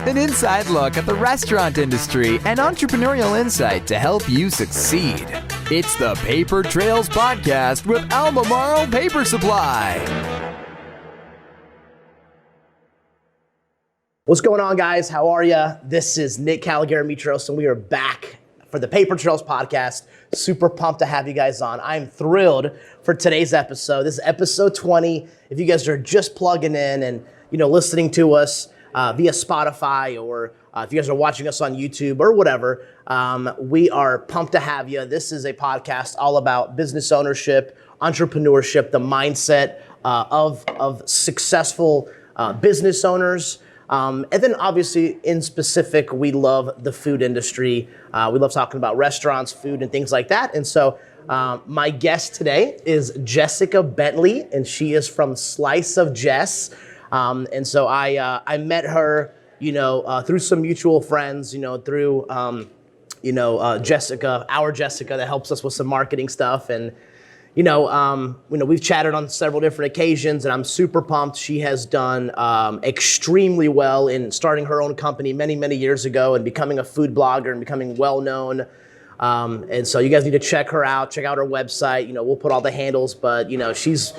an inside look at the restaurant industry and entrepreneurial insight to help you succeed. It's the Paper Trails Podcast with Albemarle Paper Supply. What's going on, guys? How are you? This is Nick Caligari-Mitros, and we are back for the Paper Trails Podcast. Super pumped to have you guys on. I'm thrilled for today's episode. This is episode 20. If you guys are just plugging in and listening to us via Spotify, or if you guys are watching us on YouTube or whatever, we are pumped to have you. This is a podcast all about business ownership, entrepreneurship, the mindset of successful business owners. And then obviously in specific, we love the food industry. We love talking about restaurants, food, and things like that. And so my guest today is Jessica Bentley, and she is from Slice of Jess. And so I met her, through some mutual friends, through, Jessica, our Jessica, that helps us with some marketing stuff. And we've chatted on several different occasions, and I'm super pumped. She has done extremely well in starting her own company many, many years ago and becoming a food blogger and becoming well-known. And so you guys need to check her out, check out her website. We'll put all the handles, but she's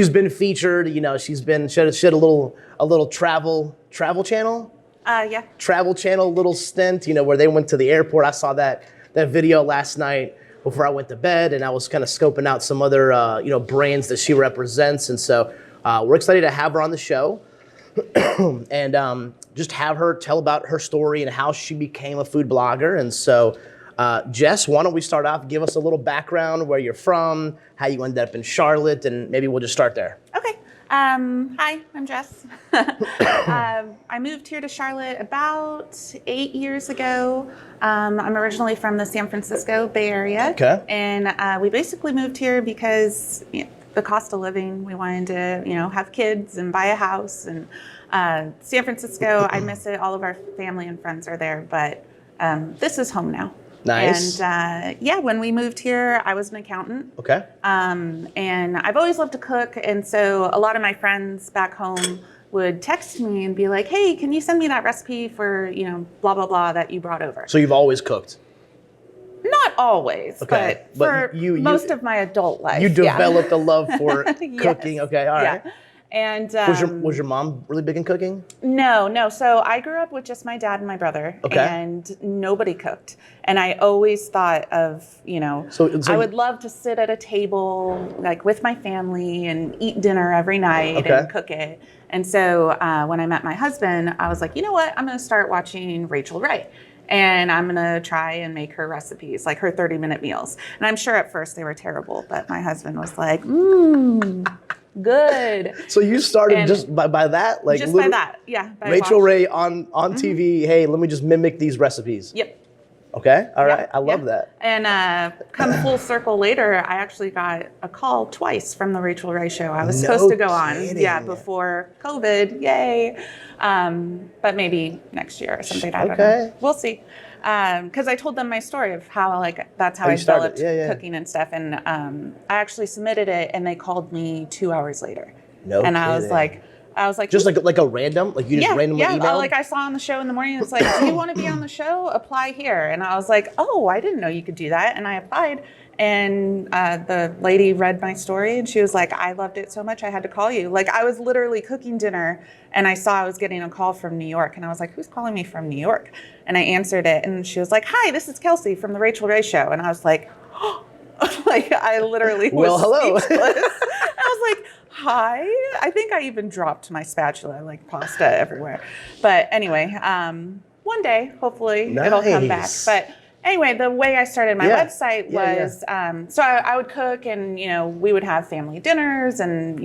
been featured. She had a little travel channel. Yeah. Travel channel little stint, where they went to the airport. I saw that video last night before I went to bed, and I was kind of scoping out some other, brands that she represents. And so we're excited to have her on the show and just have her tell about her story and how she became a food blogger. And so, Jess, why don't we start off? Give us a little background, where you're from, how you ended up in Charlotte, and maybe we'll just start there. Okay. Hi, I'm Jess. I moved here to Charlotte about 8 years ago. I'm originally from the San Francisco Bay Area. Okay. And we basically moved here because the cost of living. We wanted to, have kids and buy a house. And San Francisco, I miss it. All of our family and friends are there, but this is home now. Nice. And when we moved here, I was an accountant. Okay. And I've always loved to cook. And so a lot of my friends back home would text me and be like, hey, can you send me that recipe for, blah, blah, blah that you brought over? So you've always cooked? Not always, okay. but for most of my adult life. You developed a love for Yes. cooking. Okay, all right. Yeah. And was your mom really big in cooking? No. So I grew up with just my dad and my brother, and nobody cooked. And I always thought of, so I would love to sit at a table like with my family and eat dinner every night and cook it. And so when I met my husband, I was like, you know what? I'm going to start watching Rachel Ray. And I'm going to try and make her recipes, like her 30-minute meals. And I'm sure at first they were terrible, but my husband was like, good. So you started just by that? Like just by that, yeah. By Rachel Ray on TV, hey, let me just mimic these recipes. Yep. Okay, all right. I love that. And come full circle later, I actually got a call twice from the Rachel Ray show. I was supposed to go on, before COVID, yay. But maybe next year or something, I don't know. We'll see. Because I told them my story of how that's how I developed cooking and stuff. And I actually submitted it, and they called me 2 hours later. And I was like, just like a random, like you just randomly emailed? Yeah, like I saw on the show in the morning, it's like, do you want to be on the show? Apply here. And I was like, oh, I didn't know you could do that. And I applied, and the lady read my story, and she was like, I loved it so much I had to call you. Like, I was literally cooking dinner, and I saw I was getting a call from New York, and I was like, who's calling me from New York? And I answered it, and she was like, hi, this is Kelsey from the Rachel Ray show. And I was like, oh, like I literally was hello. speechless. I was like, hi. I think I even dropped my spatula, like pasta everywhere. But anyway, one day, hopefully it'll come back. But anyway, the way I started my website was, so I would cook, and, we would have family dinners and,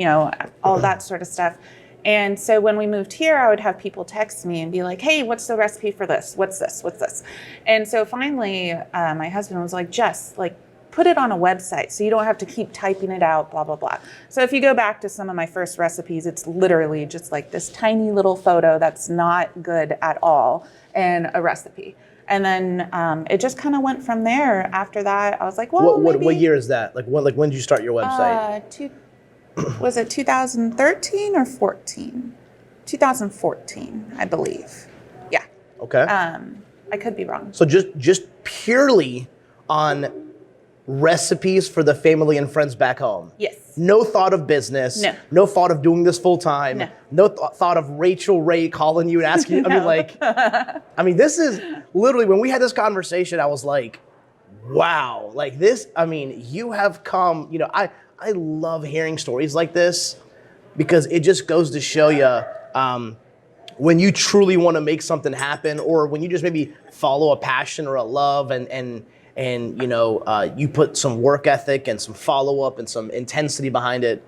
all that sort of stuff. And so when we moved here, I would have people text me and be like, hey, what's the recipe for this? What's this? What's this? And so finally, my husband was like, Jess, like, put it on a website so you don't have to keep typing it out, blah, blah, blah. So if you go back to some of my first recipes, it's literally just like this tiny little photo that's not good at all and a recipe. And then it just kind of went from there. After that, I was like, well, what year is that? Like when did you start your website? Was it 2013 or 14? 2014, I believe. Yeah. Okay. I could be wrong. So just purely on recipes for the family and friends back home. Yes. No thought of business. No. No thought of doing this full time. No. No thought of Rachel Ray calling you and asking you. I mean, this is literally, when we had this conversation, I was like, wow, like this, I mean, you have come, you know, I love hearing stories like this because it just goes to show you when you truly want to make something happen, or when you just maybe follow a passion or a love and you know, you put some work ethic and some follow-up and some intensity behind it,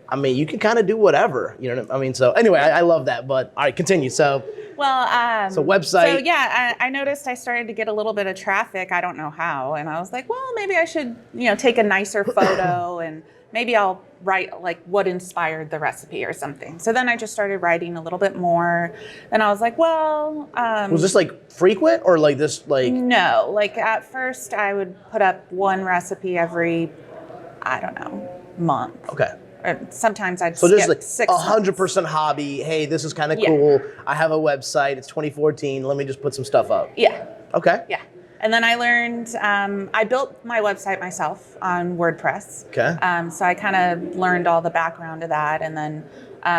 I mean, you can kind of do whatever, you know what I mean? So anyway, I love that, but all right, continue. So, so website. So yeah, I noticed I started to get a little bit of traffic. I don't know how. And I was like, well, maybe I should, you know, take a nicer photo and maybe I'll write like what inspired the recipe or something. So then I just started writing a little bit more. And I was like, well, was this like frequent or like this like? No, like at first I would put up one recipe every, I don't know, month. Okay. Or sometimes I'd so skip just like 6 months. 100% hobby. Hey, this is kind of cool. I have a website. It's 2014. Let me just put some stuff up. Yeah. Okay. Yeah. And then I learned, I built my website myself on WordPress. Okay. So I kind of learned all the background of that. And then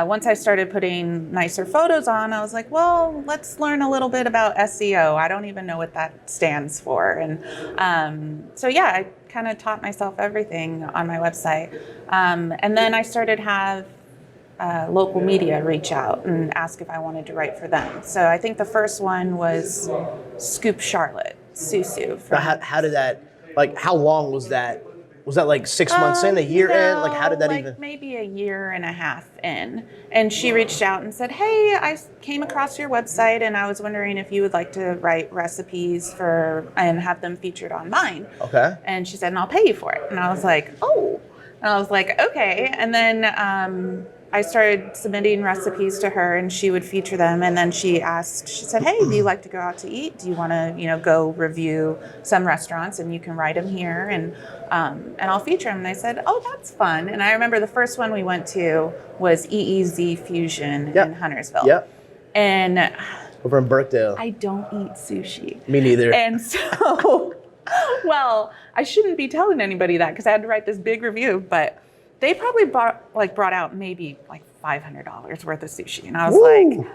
once I started putting nicer photos on, I was like, well, let's learn a little bit about SEO. I don't even know what that stands for. And so, yeah, I kind of taught myself everything on my website. And then I started have local media reach out and ask if I wanted to write for them. So I think the first one was Scoop Charlotte. Susu. How did that, like, how long was that? Was that like 6 months in, a year in? Like, how did that even? Maybe a year and a half in. And she reached out and said, hey, I came across your website and I was wondering if you would like to write recipes and have them featured on mine. Okay. And she said, and I'll pay you for it. And I was like, oh. And I was like, okay. And then I started submitting recipes to her and she would feature them. And then she said, hey, do you like to go out to eat? Do you want to, you know, go review some restaurants and you can write them here and I'll feature them. And I said, oh, that's fun. And I remember the first one we went to was EEZ Fusion in Huntersville. Yep. And over in Birkdale. I don't eat sushi. Me neither. And so, well, I shouldn't be telling anybody that because I had to write this big review, but they probably brought out maybe like $500 worth of sushi. And I was like,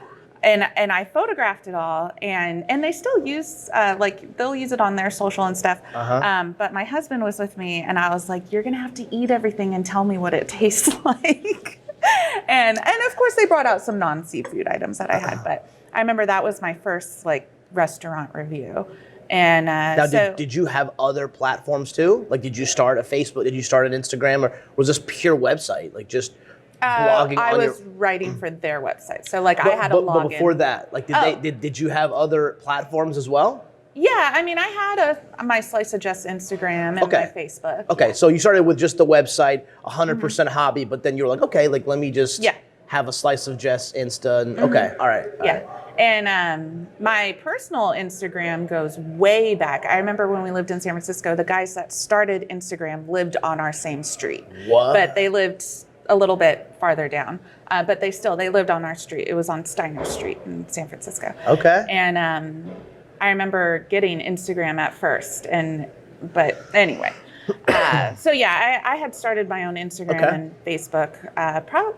and I photographed it all and they still use, like they'll use it on their social and stuff. But my husband was with me and I was like, you're going to have to eat everything and tell me what it tastes like. and of course they brought out some non-seafood items that I had, but I remember that was my first like restaurant review. And now, did you have other platforms too? Like, did you start a Facebook? Did you start an Instagram, or was this pure website? Like, just blogging? I was writing for their website, so like I had a login. But before that, like, did you have other platforms as well? Yeah, I mean, I had my Slice of Jess Instagram and my Facebook. Okay, so you started with just the website, 100% hobby, but then you were like, okay, like let me just have a Slice of Jess Insta. And, okay, all right. And my personal Instagram goes way back. I remember when we lived in San Francisco, the guys that started Instagram lived on our same street. What? But they lived a little bit farther down. But they lived on our street. It was on Steiner Street in San Francisco. Okay. And I remember getting Instagram at first. But anyway. So yeah, I had started my own Instagram and Facebook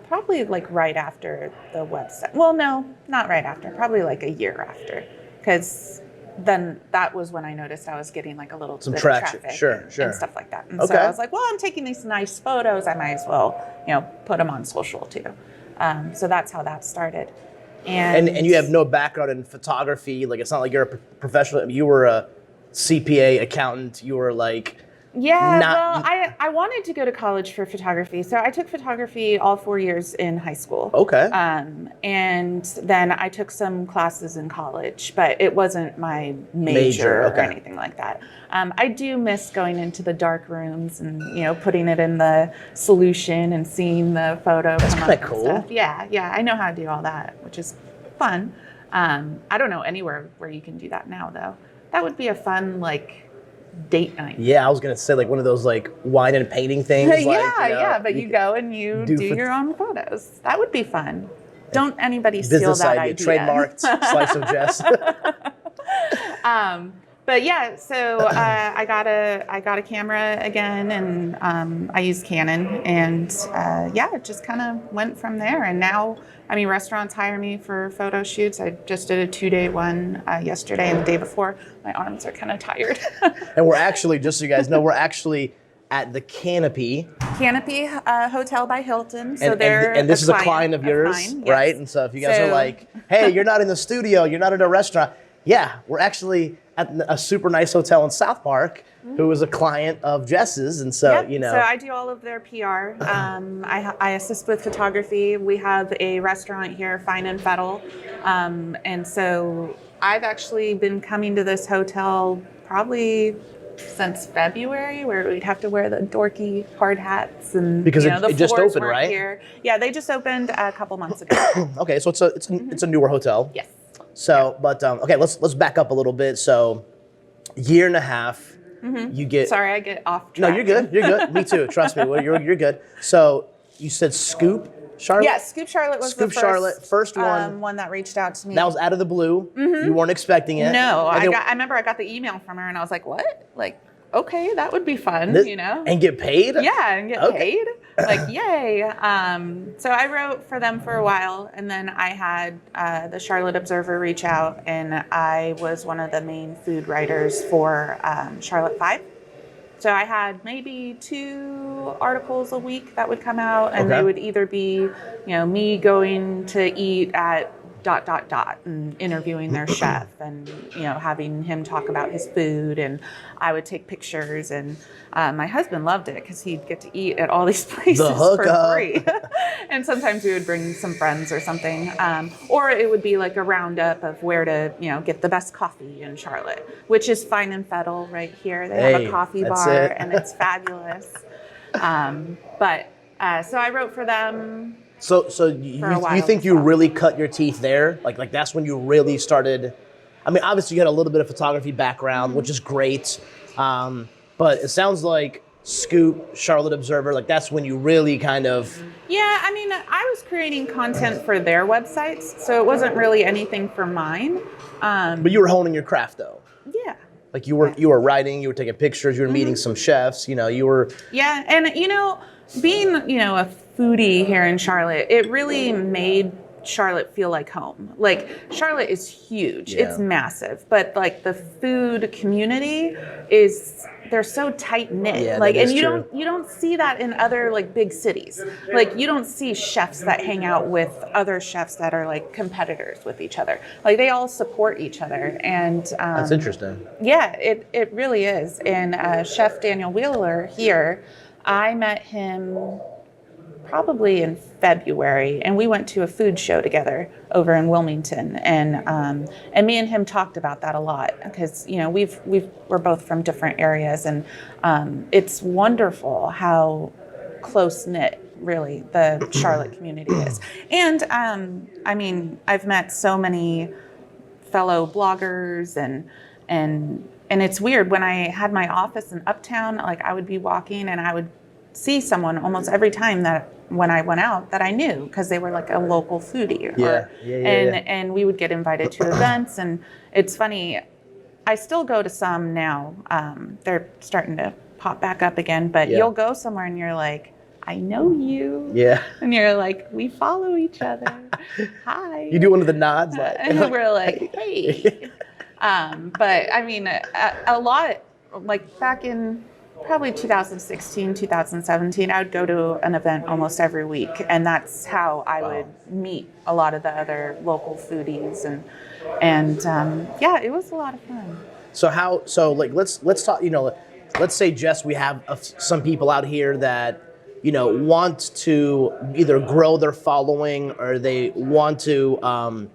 probably like right after the website. Well, no, not right after. Probably like a year after, because then that was when I noticed I was getting like a little bit of traffic, and stuff like that. And so I was like, well, I'm taking these nice photos. I might as well, you know, put them on social too. So that's how that started. And you have no background in photography. Like, it's not like you're a professional. I mean, you were a CPA accountant. You were like. Yeah, well, I wanted to go to college for photography. So I took photography all 4 years in high school. Okay. And then I took some classes in college, but it wasn't my major or anything like that. I do miss going into the dark rooms and, you know, putting it in the solution and seeing the photo. That's kind of cool. Stuff. Yeah, I know how to do all that, which is fun. I don't know anywhere where you can do that now, though. That would be a fun, like, date night. Yeah, I was gonna say like one of those like wine and painting things. But you go and you do your own photos. That would be fun. Don't anybody steal Business that idea. idea. Trademarked slice of Jess. But yeah, so I got a camera again, and I used Canon, and yeah, it just kind of went from there. And now, I mean, restaurants hire me for photo shoots. I just did a 2-day one yesterday and the day before. My arms are kind of tired. And we're actually, just so you guys know, we're actually at the Canopy Hotel by Hilton. So they're and this is a client of yours, mine, right? yes. And so if you guys are like, hey, you're not in the studio, you're not at a restaurant. Yeah, we're actually at a super nice hotel in South Park, who was a client of Jess's, and so, Yep. you know. So I do all of their PR. I assist with photography. We have a restaurant here, Fine and Fettle, and so I've actually been coming to this hotel probably since February, where we'd have to wear the dorky hard hats, and because the it just floors opened, weren't right? Here. Yeah, they just opened a couple months ago. Okay, so it's a newer hotel. Yes. So, but okay, let's back up a little bit. So, year and a half, you get. Sorry, I get off track. No, you're good. You're good. Me too. Trust me. You're good. So you said Scoop Charlotte. Yeah, Scoop Charlotte was Scoop the first one. One that reached out to me. That was out of the blue. You weren't expecting it. No, I remember I got the email from her, and I was like, what? Like, okay, that would be fun, And get paid? Yeah, and get paid. Like, yay. So I wrote for them for a while, and then I had the Charlotte Observer reach out, and I was one of the main food writers for Charlotte 5. So I had maybe 2 articles a week that would come out, and they would either be, me going to eat at ... and interviewing their chef, and having him talk about his food, and I would take pictures, and my husband loved it because he'd get to eat at all these places for free. And sometimes we would bring some friends or something, or it would be like a roundup of where to get the best coffee in Charlotte, which is Fine and Fettle right here. They have a coffee bar, and it's fabulous. But so I wrote for them. So you think you really cut your teeth there? Like that's when you really started. I mean, obviously you had a little bit of photography background, which is great. But it sounds like Scoop, Charlotte Observer, like that's when you really kind of. Yeah, I mean, I was creating content for their websites, so it wasn't really anything for mine. But you were honing your craft, though. Yeah. Like you were writing, you were taking pictures, you were meeting some chefs, you were. Yeah, and being a foodie here in Charlotte, it really made Charlotte feel like home. Like, Charlotte is huge. Yeah. It's massive. But like the food community they're so tight knit. Yeah, like, and you true. don't see that in other like big cities. Like, you don't see chefs that hang out with other chefs that are like competitors with each other. Like, they all support each other. And that's interesting. Yeah, it really is. And Chef Daniel Wheeler here, I met him probably in February, and we went to a food show together over in Wilmington, and me and him talked about that a lot because we're both from different areas, and it's wonderful how close knit really the Charlotte community is. And I mean, I've met so many fellow bloggers, and it's weird when I had my office in Uptown, like I would be walking and I would see someone almost every time that when I went out that I knew because they were like a local foodie. And we would get invited to events, and it's funny, I still go to some now. They're starting to pop back up again, but you'll go somewhere and you're like, I know you. Yeah. And you're like, we follow each other. Hi. You do one of the nods. Like, and we're like, hey. But I mean, a lot, like back in probably 2016, 2017, I would go to an event almost every week, and that's how I would meet a lot of the other local foodies, and yeah, it was a lot of fun. So let's talk. Let's say, Jess, we have some people out here that want to either grow their following or they want to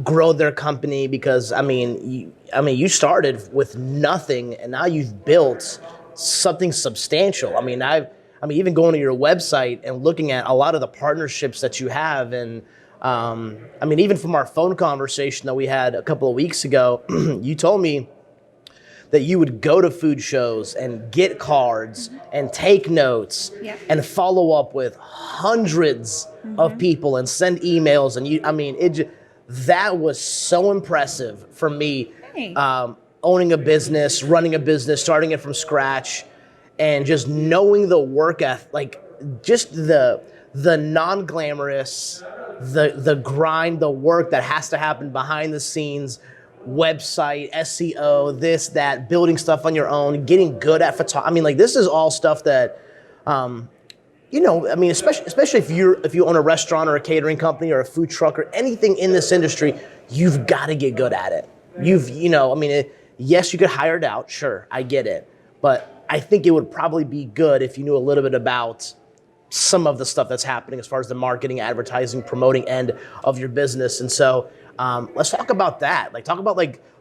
grow their company because you started with nothing and now you've built something substantial. I mean, even going to your website and looking at a lot of the partnerships that you have, and even from our phone conversation that we had a couple of weeks ago, you told me that you would go to food shows and get cards and take notes and follow up with hundreds of people and send emails. And that was so impressive for me. Owning a business, running a business, starting it from scratch, and just knowing the work ethic, like just the non-glamorous, the grind, the work that has to happen behind the scenes, website, SEO, this, that, building stuff on your own, getting good at photography. This is all stuff that, especially if you own a restaurant or a catering company or a food truck or anything in this industry, you've got to get good at it. Yes, you could hire it out. Sure, I get it. But I think it would probably be good if you knew a little bit about some of the stuff that's happening as far as the marketing, advertising, promoting end of your business. And so let's talk about that. Talk about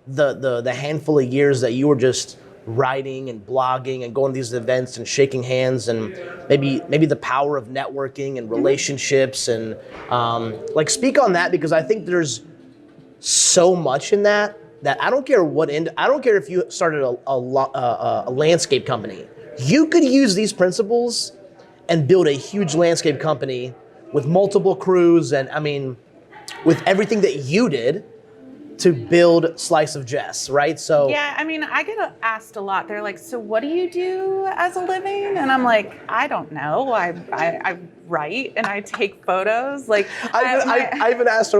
the handful of years that you were just writing and blogging and going to these events and shaking hands, and maybe the power of networking and relationships, and speak on that, because I think there's so much in that I don't care I don't care if you started a landscape company. You could use these principles and build a huge landscape company with multiple crews and with everything that you did to build Slice of Jess, right? So yeah, I get asked a lot. They're like, so what do you do as a living? And I'm like, I don't know. I write and I take photos. I even asked her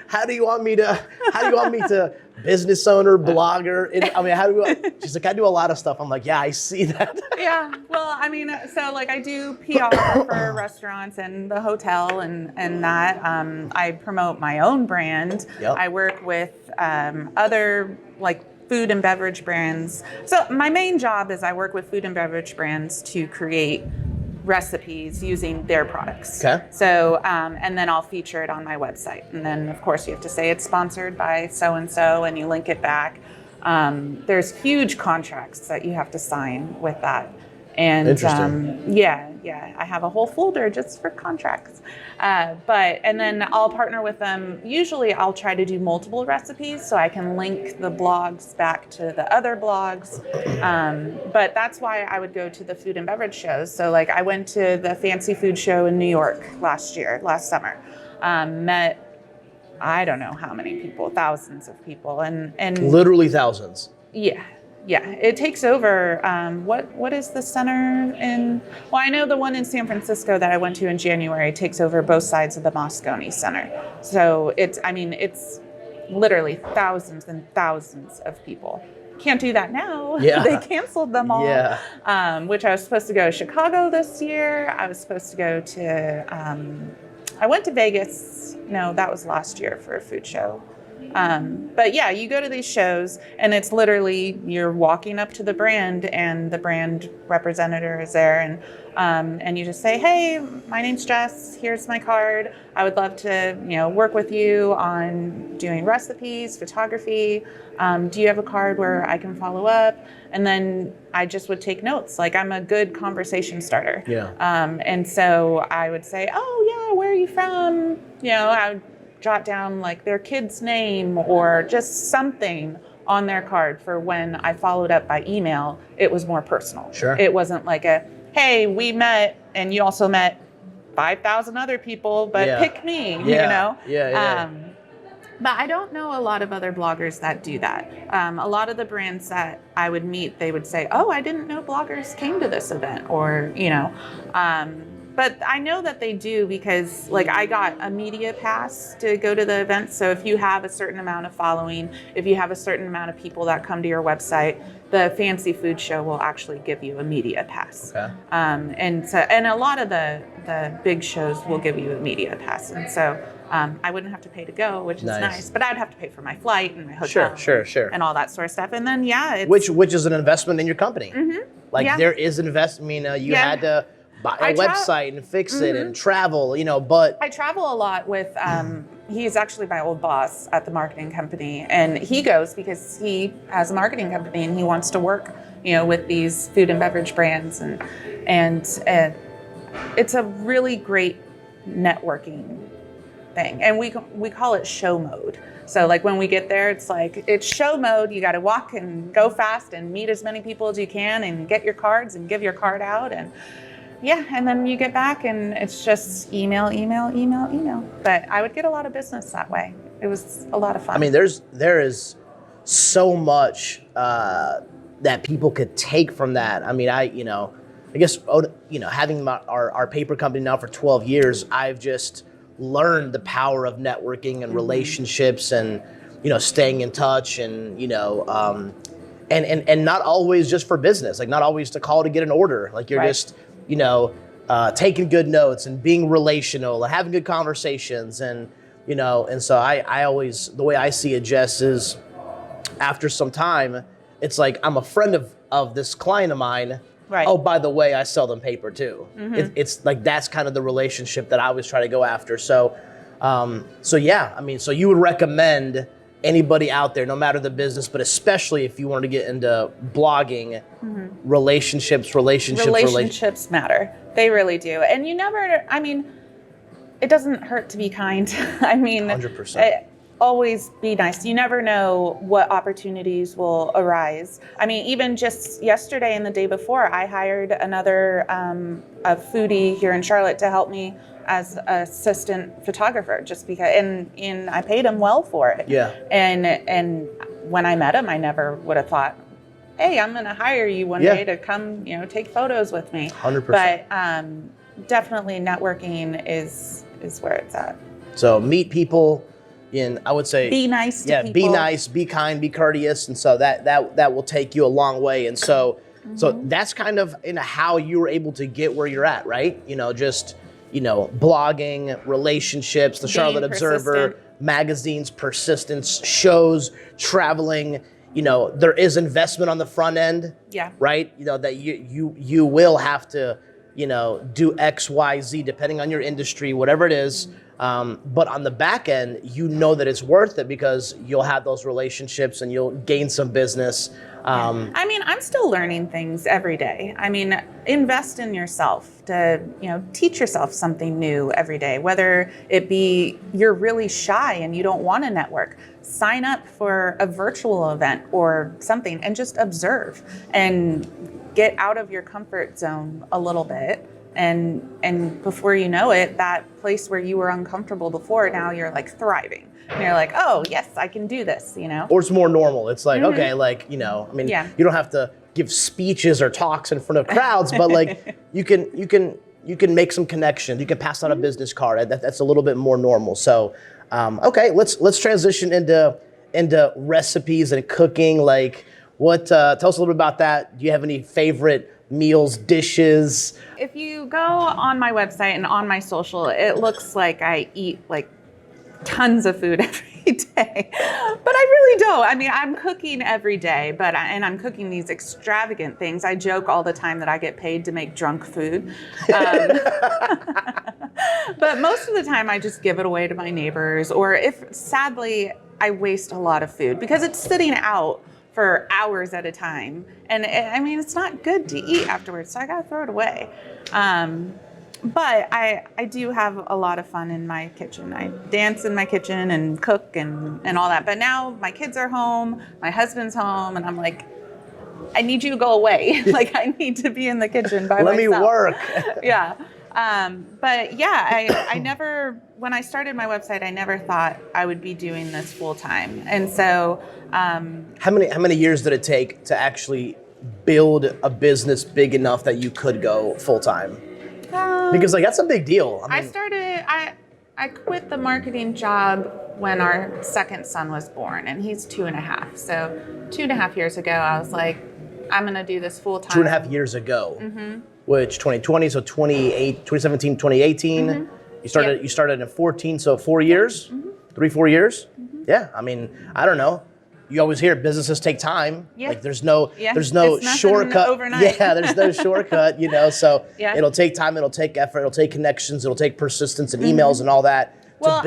how do you want me to business owner, blogger? She's like, I do a lot of stuff. I'm like, yeah, I see that. Yeah, well, I do PR for restaurants and the hotel and that. I promote my own brand. Yep. I work with other food and beverage brands. So my main job is I work with food and beverage brands to create recipes using their products. Okay. So, and then I'll feature it on my website. And then, of course, you have to say it's sponsored by so-and-so, and you link it back. There's huge contracts that you have to sign with that. And I have a whole folder just for contracts. And then I'll partner with them. Usually I'll try to do multiple recipes so I can link the blogs back to the other blogs. But that's why I would go to the food and beverage shows. So I went to the fancy food show in New York last summer. Met I don't know how many people, thousands of people, and literally thousands. Yeah, it takes over. What is the center in? Well, I know the one in San Francisco that I went to in January takes over both sides of the Moscone Center. So it's literally thousands and thousands of people. Can't do that now. Yeah. They canceled them all. Yeah. Which I was supposed to go to Chicago this year. I was supposed to go to. I went to Vegas. No, that was last year for a food show. But yeah, you go to these shows and it's literally you're walking up to the brand and the brand representative is there and you just say, hey, my name's Jess. Here's my card. I would love to, work with you on doing recipes, photography. Do you have a card where I can follow up? And then I just would take notes. I'm a good conversation starter. Yeah. And so I would say, oh yeah, where are you from? I would jot down their kid's name or just something on their card for when I followed up by email. It was more personal. Sure. It wasn't hey, we met and you also met 5,000 other people, but pick me, Yeah. But I don't know a lot of other bloggers that do that. A lot of the brands that I would meet, they would say, oh, I didn't know bloggers came to this event, or, but I know that they do because I got a media pass to go to the event. So if you have a certain amount of following, if you have a certain amount of people that come to your website, the fancy food show will actually give you a media pass. Okay. And a lot of the big shows will give you a media pass. And so I wouldn't have to pay to go, which is nice, but I'd have to pay for my flight and my hotel sure. and all that sort of stuff. And then, which is an investment in your company. Mm-hmm. There is investment. You had to buy a website and fix it and travel, but I travel a lot with, he's actually my old boss at the marketing company, and he goes because he has a marketing company and he wants to work, with these food and beverage brands, and it's a really great networking thing. And we call it show mode. So like when we get there, it's like, it's show mode. You got to walk and go fast and meet as many people as you can and get your cards and give your card out. And yeah, and then you get back and it's just email. But I would get a lot of business that way. It was a lot of fun. I mean, there is so much that people could take from that. I mean, I guess, having our paper company now for 12 years, I've just learned the power of networking and relationships and, staying in touch and, and not always just for business, like not always to call to get an order. Like you're just, taking good notes and being relational and having good conversations. And, and so I always, the way I see it, Jess, is after some time, it's like, I'm a friend of this client of mine. Right. Oh, by the way, I sell them paper too. It's like, that's kind of the relationship that I always try to go after. So yeah, I mean, so you would recommend anybody out there, no matter the business, but especially if you want to get into blogging, relationships matter. They really do. And it doesn't hurt to be kind. 100%. Always be nice. You never know what opportunities will arise. I mean, even just yesterday and the day before, I hired another a foodie here in Charlotte to help me as assistant photographer, just because, and I paid him well for it. Yeah. And when I met him, I never would have thought, hey, I'm going to hire you one day to come, take photos with me. 100%. But definitely networking is where it's at. So meet people. And I would say be nice to people. Be nice, be kind, be courteous, and so that will take you a long way. And so that's kind of how you were able to get where you're at, right? Just blogging, relationships, the Charlotte Observer, magazines, persistence, shows, traveling. There is investment on the front end. Yeah. Right. That you will have to do X, Y, Z depending on your industry, whatever it is. But on the back end, that it's worth it because you'll have those relationships and you'll gain some business. I'm still learning things every day. Invest in yourself to, teach yourself something new every day, whether it be you're really shy and you don't want to network. Sign up for a virtual event or something and just observe and get out of your comfort zone a little bit. And before you know it, that place where you were uncomfortable before, now you're like thriving. And you're like, oh yes, I can do this, Or it's more normal. It's like, okay, like, you don't have to give speeches or talks in front of crowds, but like you can make some connections. You can pass out a business card. That's a little bit more normal. So, okay, let's transition into recipes and cooking. Like tell us a little bit about that. Do you have any favorite meals, dishes? If you go on my website and on my social, it looks like I eat like tons of food every day, but I really don't. I'm cooking every day, and I'm cooking these extravagant things. I joke all the time that I get paid to make drunk food. But most of the time I just give it away to my neighbors, or if sadly I waste a lot of food because it's sitting out for hours at a time. And it's not good to eat afterwards, so I gotta throw it away. But I do have a lot of fun in my kitchen. I dance in my kitchen and cook and all that. But now my kids are home, my husband's home, and I'm like, I need you to go away. Like I need to be in the kitchen by myself. Let me work. Yeah. But yeah, I never, when I started my website, I never thought I would be doing this full time. And so, how many years did it take to actually build a business big enough that you could go full time? Because like that's a big deal. I quit the marketing job when our second son was born, and he's 2.5. So 2.5 years ago, I was like, I'm going to do this full time. 2.5 years ago. Mm-hmm. Which 2020, so 2017, 2018. Mm-hmm. You started in 14, so 4 years, 3-4 years. Mm-hmm. Yeah, I don't know. You always hear businesses take time. Yeah. Like there's no shortcut. Overnight. Yeah, there's no shortcut, So it'll take time, it'll take effort, it'll take connections, it'll take persistence and emails and all that. Well,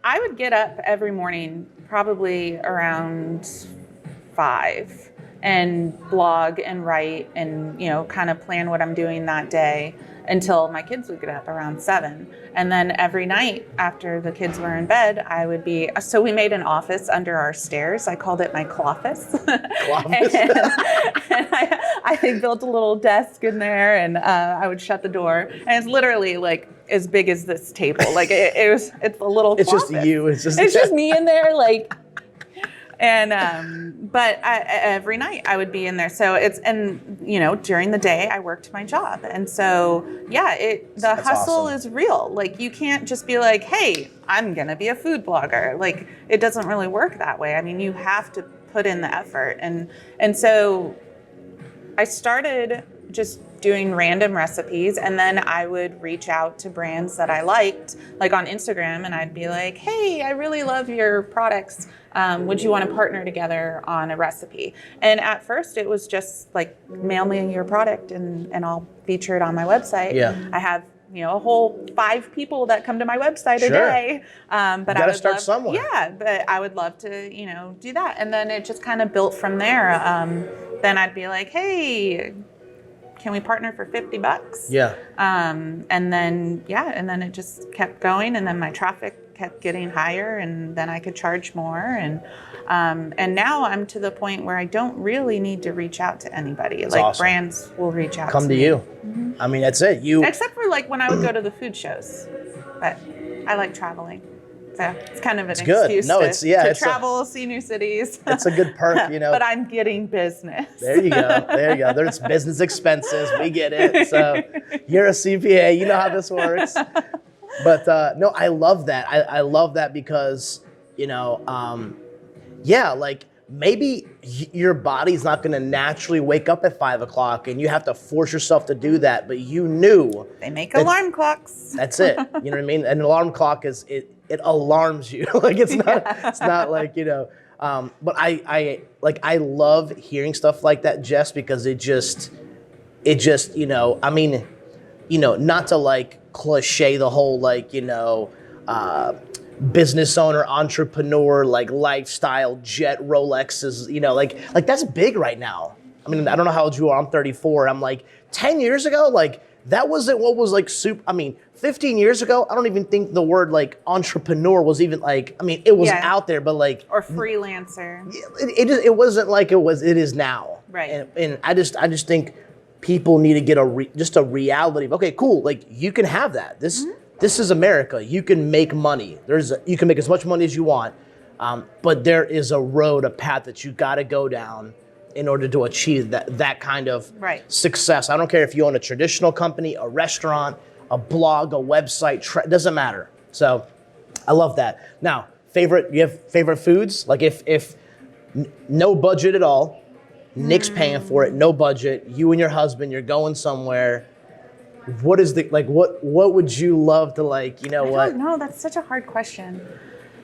I would get up every morning probably around 5 and blog and write and, kind of plan what I'm doing that day until my kids would get up around 7. And then every night after the kids were in bed, I would be, so we made an office under our stairs. I called it my cloffice. and I built a little desk in there, and I would shut the door. And it's literally like as big as this table. Like it's a little It's cloffice. just you. It's just me in there, like. And, but every night I would be in there. So during the day I worked my job. And so, the hustle is real. Like, you can't just be like, hey, I'm going to be a food blogger. Like, it doesn't really work that way. I mean, you have to put in the effort. And so I started just doing random recipes, and then I would reach out to brands that I liked, like on Instagram, and I'd be like, hey, I really love your products. Would you want to partner together on a recipe? And at first it was just like, mail me your product and I'll feature it on my website. Yeah. I have a whole 5 people that come to my website a day. But you gotta start somewhere. Yeah, but I would love to, do that. And then it just kind of built from there. Then I'd be like, hey, can we partner for $50? Yeah. And then it just kept going, and then my traffic kept getting higher, and then I could charge more. And now I'm to the point where I don't really need to reach out to anybody. That's like awesome. Brands will reach out Come to me. you. Mm-hmm. I mean, that's it. Except for like when I would go to the food shows, but I like traveling. So it's kind of an excuse to travel, see new cities. It's a good perk, But I'm getting business. There you go. There's business expenses. We get it. So you're a CPA. You know how this works. But no, I love that. I love that because, like maybe your body's not going to naturally wake up at 5 o'clock and you have to force yourself to do that. But you knew. They make alarm clocks. That's it. You know what I mean? An alarm clock it alarms you. Like it's not like, but I love hearing stuff like that, Jess, because it just, I mean, not to like cliche the whole business owner, entrepreneur, like lifestyle, jet, Rolexes, like that's big right now. I mean, I don't know how old you are. I'm 34. I'm like 10 years ago, like that wasn't what was like super. I mean, 15 years ago, I don't even think the word like entrepreneur was even like, I mean, it was out there, but like. Or freelancer. It wasn't like it is now. Right. And I just think people need to get a reality of, okay, cool. Like you can have that. This is America. You can make money. You can make as much money as you want. But there is a path that you got to go down in order to achieve that kind of success. I don't care if you own a traditional company, a restaurant, a blog, a website, it doesn't matter. So I love that. Now, you have favorite foods? Like if no budget at all, Nick's paying for it, no budget, you and your husband, you're going somewhere. What is what would you love to I don't know. That's such a hard question.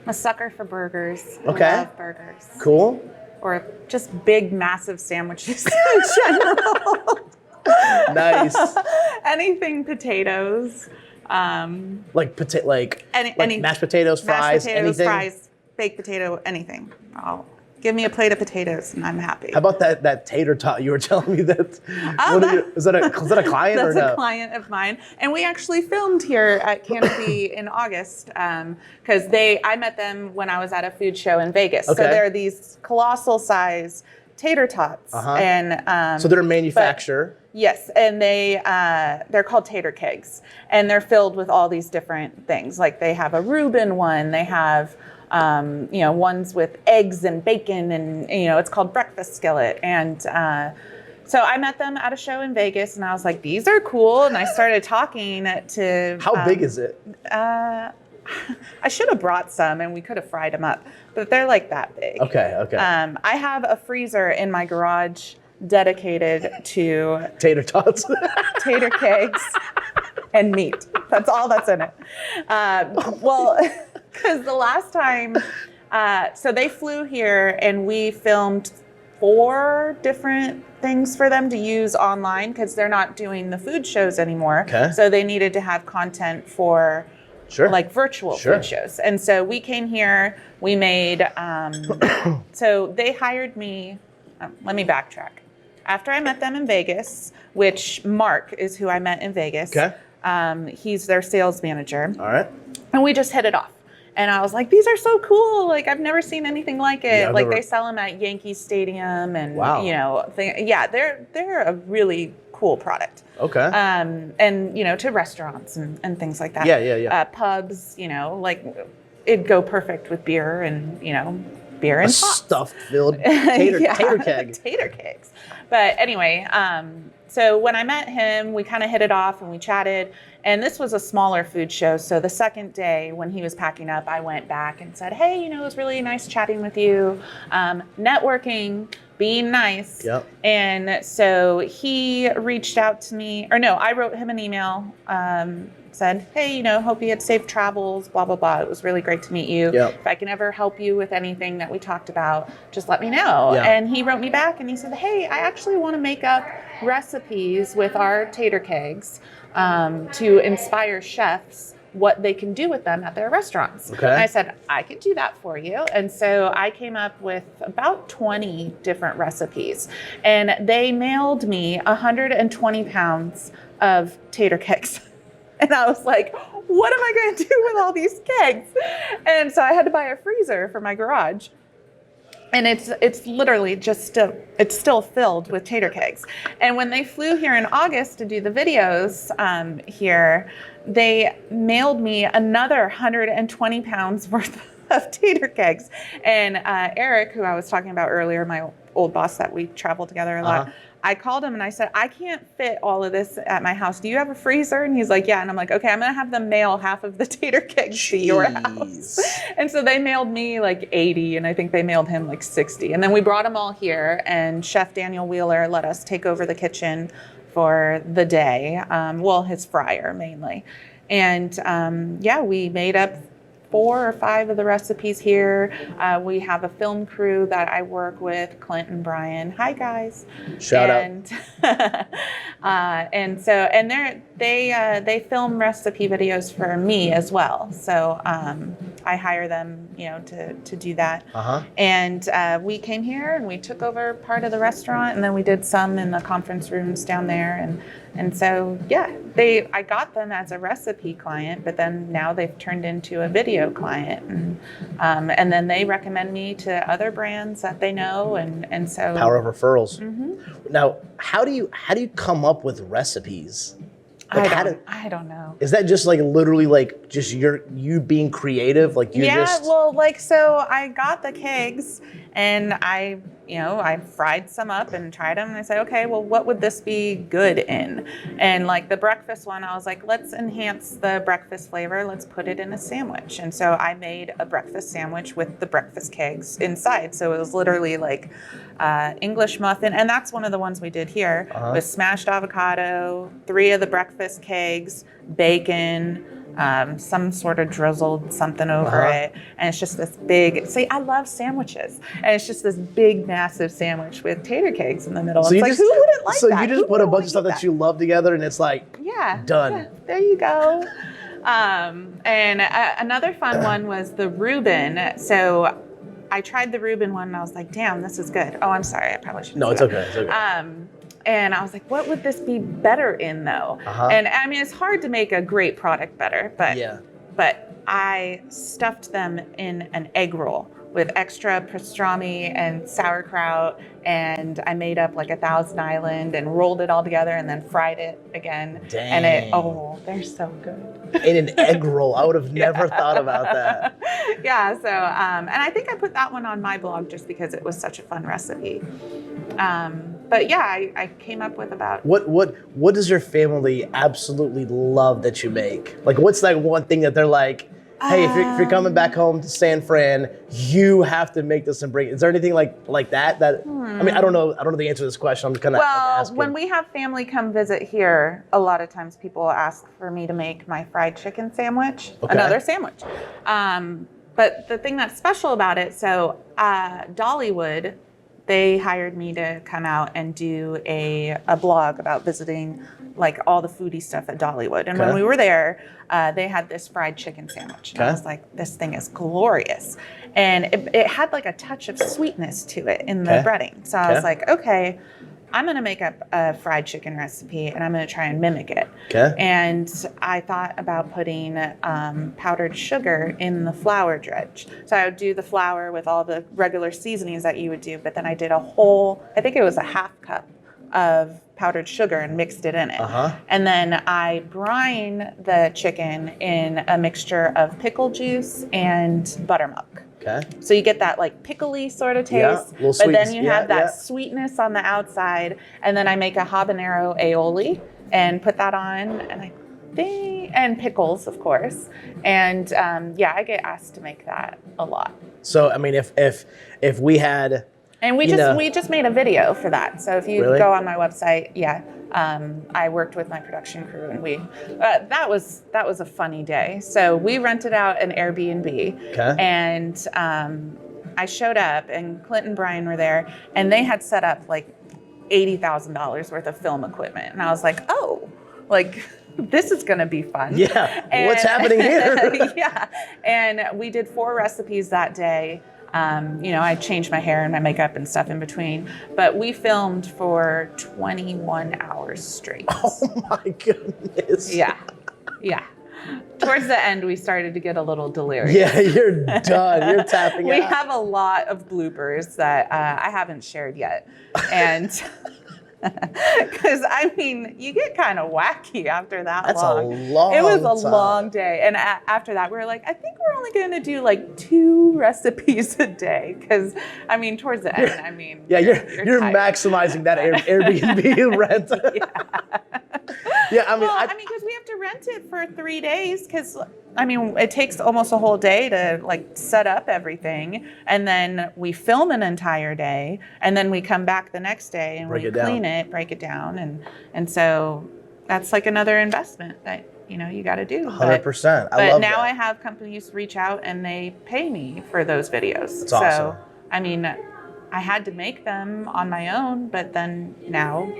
I'm a sucker for burgers. Okay. I love burgers. Cool. Or just big, massive sandwiches in general. Nice. Anything potatoes. Like mashed potatoes, fries, anything? Fries, baked potato, anything. Give me a plate of potatoes and I'm happy. How about that tater tot you were telling me that? Is that a client or no? That's a client of mine. And we actually filmed here at Canopy in August because I met them when I was at a food show in Vegas. Okay. So they're these colossal size tater tots. And so they're a manufacturer. Yes, and they're called tater kegs. And they're filled with all these different things. Like they have a Reuben one, they have ones with eggs and bacon, and it's called breakfast skillet. And so I met them at a show in Vegas, and I was like, these are cool. And I started talking to. How big is it? I should have brought some, and we could have fried them up, but they're like that big. Okay. I have a freezer in my garage dedicated to tater tots, tater kegs, and meat. That's all that's in it. Because the last time, so they flew here and we filmed 4 different things for them to use online because they're not doing the food shows anymore. Okay. So they needed to have content for like virtual food shows. And so we came here, we made, so they hired me let me backtrack. After I met them in Vegas, which Mark is who I met in Vegas. Okay. He's their sales manager. All right. And we just hit it off. And I was like, these are so cool. Like, I've never seen anything like it. Yeah, like, they sell them at Yankee Stadium and, you know, they're a really cool product. Okay. And, you know, to restaurants and things like that. Yeah. Pubs, you know, like, it'd go perfect with beer and, you know, beer and pops. Stuffed filled tater keg. Tater kegs. But anyway, so when I met him, we kind of hit it off and we chatted. And this was a smaller food show. So the second day when he was packing up, I went back and said, hey, you know, it was really nice chatting with you. Networking, being nice. Yep. And so he reached out to me, or no, I wrote him an email, said, hey, you know, hope you had safe travels, blah, blah, blah. It was really great to meet you. Yep. If I can ever help you with anything that we talked about, just let me know. Yeah. And he wrote me back and he said, hey, I actually want to make up recipes with our tater kegs to inspire chefs what they can do with them at their restaurants. Okay. And I said, I could do that for you. And so I came up with about 20 different recipes. And they mailed me 120 pounds of tater kegs. And I was like, what am I going to do with all these kegs? And so I had to buy a freezer for my garage. And it's literally just it's still filled with tater kegs. And when they flew here in August to do the videos here, they mailed me another 120 pounds worth of tater kegs. And Eric, who I was talking about earlier, my old boss that we travel together a lot, I called him and I said, I can't fit all of this at my house. Do you have a freezer? And he's like, yeah. And I'm like, okay, I'm going to have them mail half of the tater kegs to your house. And so they mailed me like 80 and I think they mailed him like 60. And then we brought them all here and Chef Daniel Wheeler let us take over the kitchen for the day. Well, his fryer mainly. And we made up 4 or 5 of the recipes here. We have a film crew that I work with, Clint and Brian. Hi guys. Shout out. And they film recipe videos for me as well. So I hire them, you know, to do that. And we came here and we took over part of the restaurant, and then we did some in the conference rooms down there. And so, yeah, I got them as a recipe client, but then now they've turned into a video client. And then they recommend me to other brands that they know. And so power of referrals. Now, how do you come up with recipes? Like I don't know. Is that just like literally like just you being creative? Like you so I got the kegs and I fried some up and tried them and I said, okay, well, what would this be good in? And like the breakfast one, I was like, let's enhance the breakfast flavor. Let's put it in a sandwich. And so I made a breakfast sandwich with the breakfast kegs inside. So it was literally like English muffin. And that's one of the ones we did here with smashed avocado, 3 of the breakfast kegs, bacon, some sort of drizzled something over it. And it's just this big, I love sandwiches. And it's just this big, massive sandwich with tater kegs in the middle. So it's like, who wouldn't like that? So you just put a bunch of stuff that you love together and it's like, done. Yeah, there you go. And another fun one was the Reuben. So I tried the Reuben one and I was like, damn, this is good. Oh, I'm sorry. I probably shouldn't. No, it's okay. It's okay. And I was like, what would this be better in though? And I mean, it's hard to make a great product better, but I stuffed them in an egg roll with extra pastrami and sauerkraut. And I made up like a Thousand Island and rolled it all together and then fried it again. Dang. And they're so good. In an egg roll. I would have never thought about that. Yeah. So, and I think I put that one on my blog just because it was such a fun recipe. But yeah, I came up with about... What does your family absolutely love that you make? Like, what's that one thing that they're like, hey, if you're coming back home to San Fran, you have to make this and bring it. Is there anything like that? I mean, I don't know the answer to this question. I'm just kind of asking. When we have family come visit here, a lot of times people ask for me to make my fried chicken sandwich, another sandwich. But the thing that's special about it, so Dollywood, they hired me to come out and do a blog about visiting like all the foodie stuff at Dollywood. And when we were there, they had this fried chicken sandwich. And I was like, this thing is glorious. And it had like a touch of sweetness to it in the breading. So I was like, okay, I'm going to make up a fried chicken recipe and I'm going to try and mimic it. And I thought about putting powdered sugar in the flour dredge. So I would do the flour with all the regular seasonings that you would do, but then I did a whole, I think it was a half cup of powdered sugar and mixed it in it. And then I brine the chicken in a mixture of pickle juice and buttermilk. So you get that like pickly sort of taste, but then you have that sweetness on the outside. And then I make a habanero aioli and put that on, and and pickles, of course. And I get asked to make that a lot. So I mean, if we had, and we just made a video for that. So if you go on my website, I worked with my production crew, and we that was a funny day. So we rented out an Airbnb, and I showed up, and Clint and Brian were there, and they had set up like $80,000 worth of film equipment, and I was like, oh, like this is gonna be fun. What's happening here? And we did 4 recipes that day. I changed my hair and my makeup and stuff in between, but we filmed for 21 hours straight. Oh my goodness. Yeah. Towards the end, we started to get a little delirious. Yeah, you're done. You're tapping out. We have a lot of bloopers that I haven't shared yet. And because, I mean, you get kind of wacky after that long. That's a long It was a time. long day. And after that, we were like, I think we're only going to do like 2 recipes a day. Because, I mean, towards the end, I mean. Yeah, you're maximizing that Airbnb rent. I mean, because we have to rent it for 3 days. Because, I mean, it takes almost a whole day to like set up everything. And then we film an entire day. And then we come back the next day and we clean it, break it down. And so that's like another investment that, you got to do. 100%. But now I have companies reach out and they pay me for those videos. That's awesome. So, I mean, I had to make them on my own, but then now,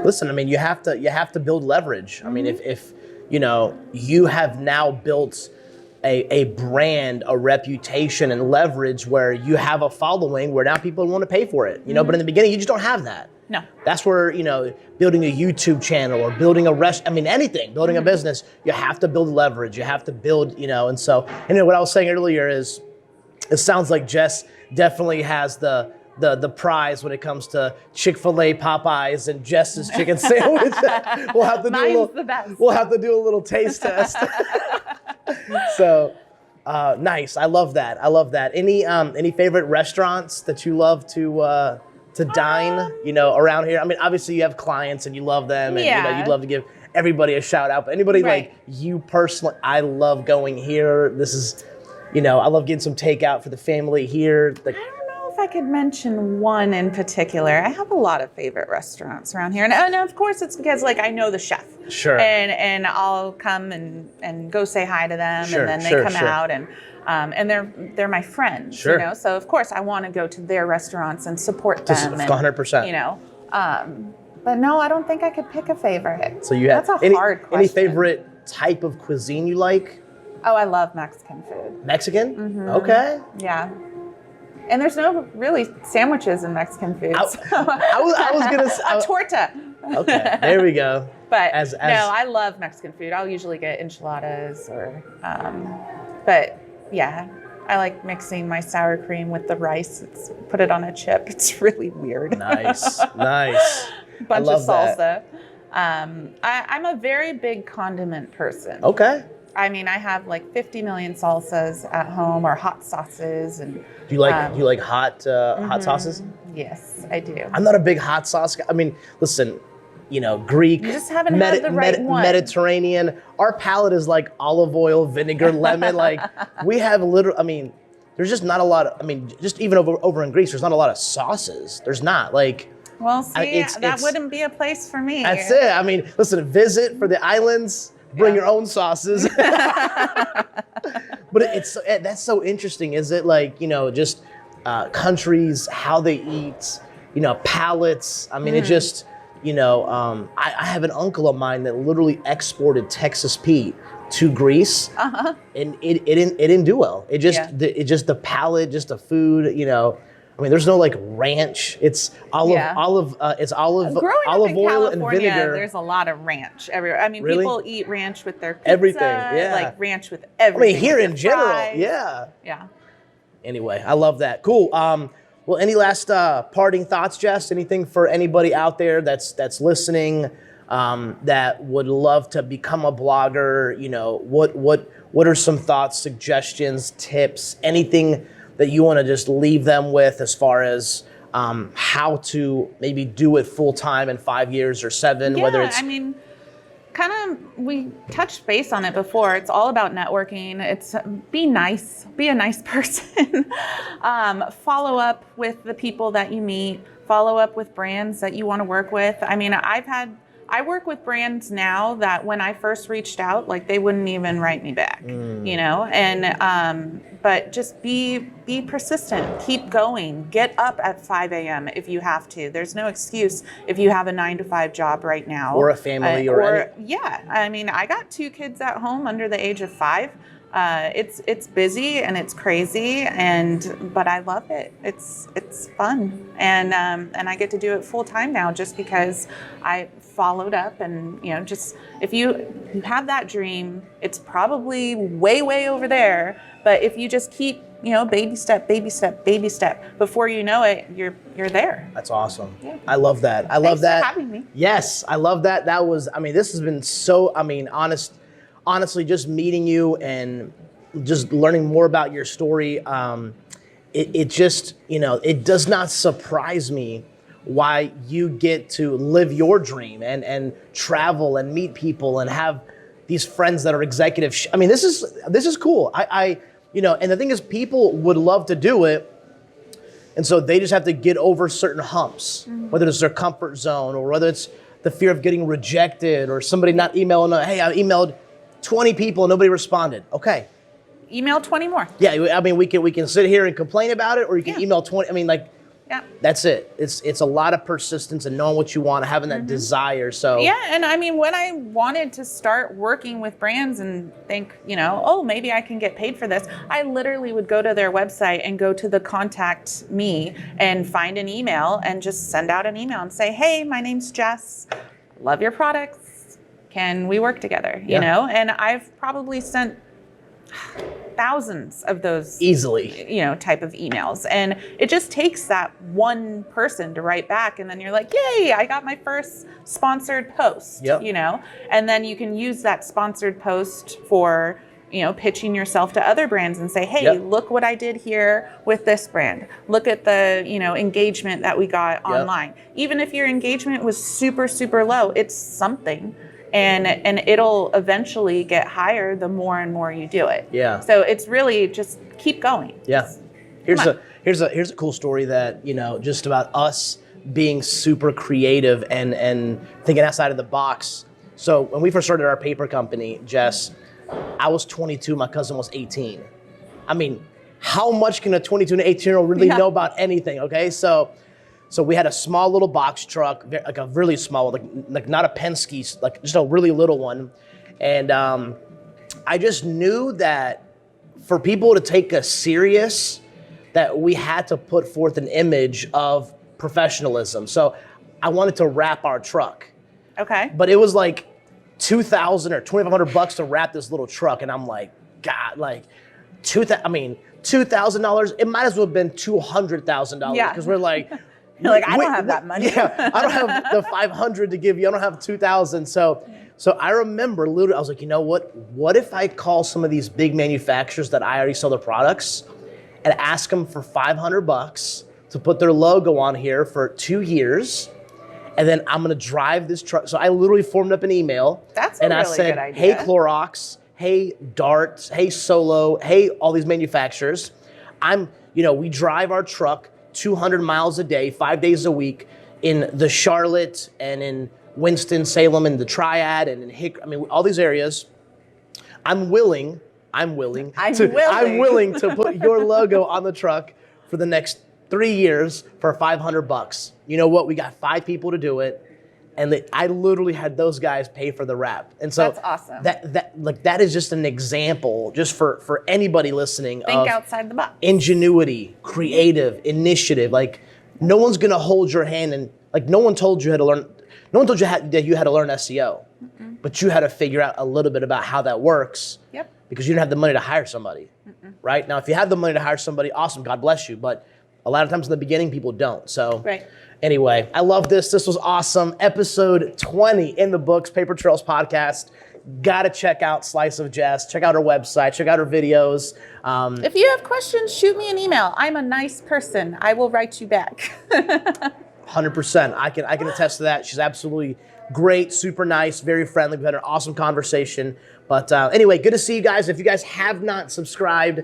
Listen, I mean, you have to build leverage. I mean, if you have now built a brand, a reputation, and leverage where you have a following where now people want to pay for it. But in the beginning, you just don't have that. No. That's where, building a YouTube channel or building anything, building a business, you have to build leverage. You have to build, and so, what I was saying earlier is, it sounds like Jess definitely has the prize when it comes to Chick-fil-A, Popeyes, and Jess's chicken sandwich. We'll have to do a little taste test. So, nice. I love that. Any favorite restaurants that you love to dine? Around here. I mean, obviously you have clients and you love them, and you'd love to give everybody a shout out. But anybody like you personally, I love going here. This is, I love getting some takeout for the family here. I don't know if I could mention one in particular. I have a lot of favorite restaurants around here, and of course it's because I know the chef. Sure. And I'll come and go say hi to them, and then they come out and they're my friends. Sure. So of course I want to go to their restaurants and support them. 100%. But no, I don't think I could pick a favorite. So you have that's a hard question. Any favorite type of cuisine you like? Oh, I love Mexican food. Mexican? Mm-hmm. Okay. Yeah. And there's no really sandwiches in Mexican food. I was gonna say a torta. Okay, there we go. But no, I love Mexican food. I'll usually get enchiladas but yeah, I like mixing my sour cream with the rice. Put it on a chip. It's really weird. Nice. Bunch of salsa. I'm a very big condiment person. Okay. I mean, I have like 50 million salsas at home, or hot sauces, and do you like hot sauces? Yes, I do. I'm not a big hot sauce guy. I mean, listen, Greek, you just haven't had the right one. Mediterranean. Our palate is like olive oil, vinegar, lemon. We have there's just not a lot of. I mean, just even over in Greece, there's not a lot of sauces. There's not Well, see, that wouldn't be a place for me. That's it. I mean, listen, visit for the islands. Bring your own sauces. But that's so interesting. Is it just countries, how they eat, pallets. I mean, it just, I have an uncle of mine that literally exported Texas Pete to Greece, and it didn't do well. It just the palate, just the food, I mean, there's no like ranch. It's olive oil and vinegar. There's a lot of ranch everywhere. I mean, Really? people eat ranch with their pizza, Everything, yeah. like ranch with everything. I mean, here with in their general, fries. yeah. Anyway, I love that. Cool. Well, any last parting thoughts, Jess? Anything for anybody out there that's listening that would love to become a blogger? What are some thoughts, suggestions, tips, anything that you want to just leave them with as far as how to maybe do it full time in 5 years or 7? Yeah, Whether it's, I mean, kind of, we touched base on it before. It's all about networking. It's be nice, be a nice person. Follow up with the people that you meet. Follow up with brands that you want to work with. I mean, I work with brands now that when I first reached out, like they wouldn't even write me back, and but just be persistent, keep going, get up at 5 a.m. if you have to. There's no excuse if you have a 9-to-5 job right now. Or a family Yeah, I mean, I got 2 kids at home under the age of 5. It's busy and it's crazy, but I love it. It's fun, and I get to do it full time now just because I followed up. And just if you have that dream, it's probably way over there. But if you just keep baby step, before you know it, you're there. That's awesome. Yeah. I love that. Thanks for having me. Yes, I love that. That was. I mean, this has been so. I mean, honestly, just meeting you and just learning more about your story, it just, it does not surprise me why you get to live your dream and travel and meet people and have these friends that are executive. I mean, this is cool. And the thing is, people would love to do it. And so they just have to get over certain humps, whether it's their comfort zone or whether it's the fear of getting rejected or somebody not emailing, hey, I emailed 20 people and nobody responded. Okay. Email 20 more. Yeah, I mean, we can sit here and complain about it, or you can email 20. I mean, that's it. It's a lot of persistence and knowing what you want, having that desire. So yeah, and I mean, when I wanted to start working with brands and think, maybe I can get paid for this, I literally would go to their website and go to the contact me and find an email and just send out an email and say, hey, my name's Jess. Love your products. Can we work together? And I've probably sent thousands of those easily, type of emails. And it just takes that one person to write back. And then you're like, yay, I got my first sponsored post, and then you can use that sponsored post for, pitching yourself to other brands and say, hey, look what I did here with this brand. Look at the, engagement that we got online. Even if your engagement was super, super low, it's something. And it'll eventually get higher the more and more you do it. Yeah. So it's really just keep going. Yeah. Here's a cool story that, just about us being super creative and thinking outside of the box. So when we first started our paper company, Jess, I was 22, my cousin was 18. I mean, how much can a 22 and 18-year-old really know about anything, okay? So we had a small little box truck, like a really small one, like not a Penske, like just a really little one. And I just knew that for people to take us serious, that we had to put forth an image of professionalism. So I wanted to wrap our truck. Okay. But it was like $2,000 or $2,500 to wrap this little truck. And I'm like, God, like $2,000, it might as well have been $200,000 because we're like, you're like, I don't have that money. Yeah, I don't have the 500 to give you. I don't have 2,000. So I remember literally, I was like, you know what? What if I call some of these big manufacturers that I already sell their products and ask them for $500 to put their logo on here for 2 years, and then I'm gonna drive this truck. So I literally formed up an email. That's a really good idea. Hey Clorox, hey Dart, hey Solo, hey all these manufacturers. We drive our truck 200 miles a day, 5 days a week in the Charlotte and in Winston-Salem and the Triad and in all these areas. I'm willing to put your logo on the truck for the next 3 years for $500. You know what? We got 5 people to do it. And I literally had those guys pay for the wrap. And so that's awesome. That is just an example, just for anybody listening. Think outside the box. Ingenuity, creative, initiative. Like, no one's gonna hold your hand, and like, no one told you how to learn. No one told you that you had to learn SEO, but you had to figure out a little bit about how that works. Yep. Because you didn't have the money to hire somebody, right? Now, if you have the money to hire somebody, awesome, God bless you. But a lot of times in the beginning, people don't. So. Right. Anyway, I love this. This was awesome. Episode 20 in the books, Paper Trails Podcast. Gotta check out Slice of Jess. Check out her website. Check out her videos. If you have questions, shoot me an email. I'm a nice person. I will write you back. 100%. I can attest to that. She's absolutely great, super nice, very friendly. We've had an awesome conversation. But anyway, good to see you guys. If you guys have not subscribed,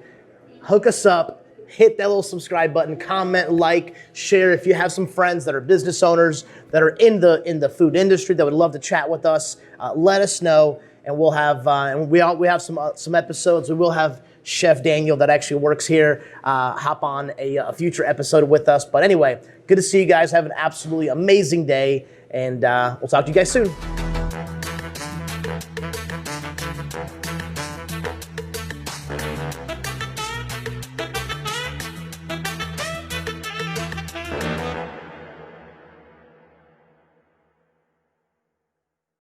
hook us up. Hit that little subscribe button, comment, like, share. If you have some friends that are business owners that are in the food industry that would love to chat with us, let us know, and we'll have we have some episodes. We will have Chef Daniel that actually works here hop on a future episode with us. But anyway, good to see you guys. Have an absolutely amazing day, and we'll talk to you guys soon.